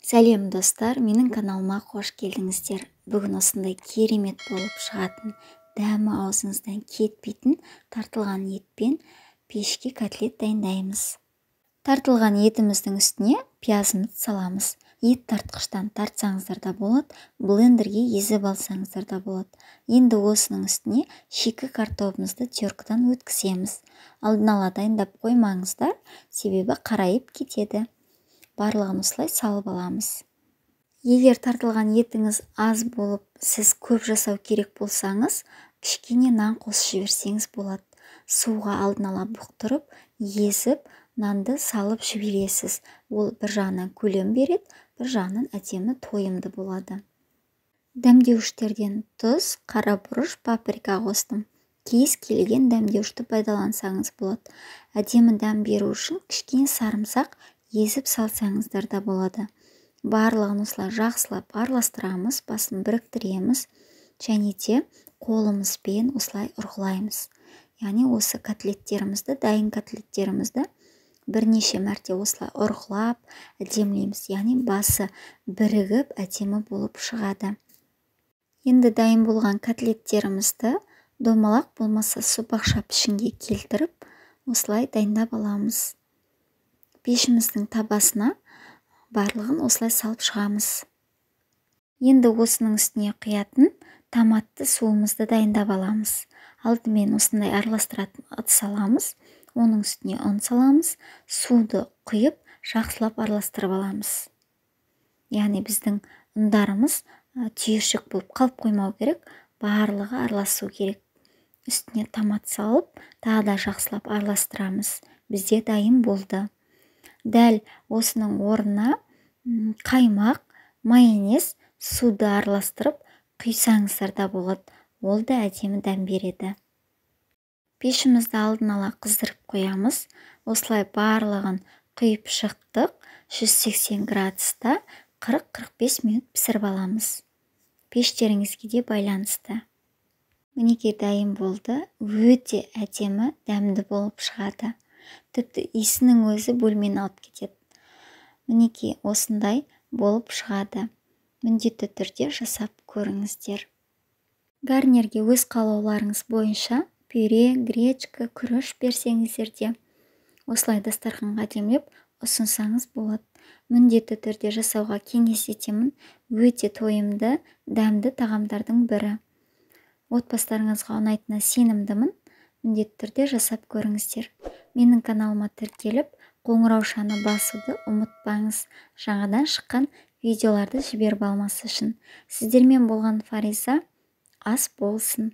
Сәлем достар, менің каналыма қош келдіңіздер. Бүгін осындай керемет болып шығатын, дәмі аузыңыздан кетпейтін тартылған етпен пешке котлет дайындаймыз. Тартылған етіміздің үстіне пиязымызды саламыз. Ет тартқыштан тартсаңыздар да болады, блендерге езіп алсаңыздар да болады. Енді осының үстіне шикі картопымызды теркадан өткіземіз. Алдын ала дайындап қоймаңыздар, себебі қарайып кетеді. Барлығын осылай салып аламыз. Егер тартылған етіңіз аз болып, сіз көп жасау керек болсаңыз, кішкене нан қосып жіберсеңіз болады. Суға алдын ала бұқтырып, езіп, нанды салып жібересіз. Ол бір жағынан көлем береді, бір жағынан әдемі тойымды болады. Дәмдеуіштерден тұз, қара бұрыш, паприка қостым. Кез келген дәмдеуішті пайдалансаңыз болады. Әдемі дәм беру үшін кішкене сарымсақ езіп салсаңыздар да болады. Барлығын осылай жақсылап араластырамыз, басын біріктіреміз, және де қолымызбен осылай ұрғылаймыз. Яғни осы котлеттерімізді, дайын котлеттерімізді бірнеше мәрте осылай ұрғылап, әдемілейміз. Яғни басы бірігіп, әдемі болып шығады. Енді дайын болған котлеттерімізді домалақ болмаса сопақша пішінге келтіріп, осылай дайындап аламыз. Пешіміздің табасына барлығын осылай салып шығамыз. Енді осының үстіне құятын томатты суымызды дайындап аламыз. Алдымен осындай араластыратын ыдыс аламыз, оның үстіне ұн саламыз, суды құйып, жақсылап араластырып аламыз. Яғни біздің ұндарымыз түйіршік болып қалып қоймау керек, барлығы араласу керек. Үстіне томат салып, тағы да жақсылап араластырамыз. Бізде дайын болды. Дәл осының орнына қаймақ, майонез, суды араластырып құйсаңыздар да болады. Ол да әдемі дәм береді. Пешімізді алдын ала қыздырып қоямыз. Осылай барлығын құйып шықтық. 180 градуста 40-45 минут пісіріп аламыз. Пештеріңізге де байланысты. Мінекей дайын болды. Өте әдемі, дәмді болып шығады. Тіпті иісінің өзі бөлмені алып кетеді. Мінекей осындай болып шығады. Міндетті түрде жасап көріңіздер. Гарнирге өз қалауларыңыз бойынша пюре, гречка, күріш берсеңіздер де осылай дастарханға әдемілеп ұсынсаңыз болады. Міндетті түрде жасауға кеңес етемін. Өте тойымды, дәмді тағамдардың бірі. Отбасыларыңызға ұнайтынына сенімдімін. Міндетті түрде жасап көріңіздер. Менің каналыма тіркеліп, қоңыраушаны басуды ұмытпаңыз. Жаңадан шыққан видеоларды жіберіп алмас үшін. Сіздермен болған Фариза ас болсын.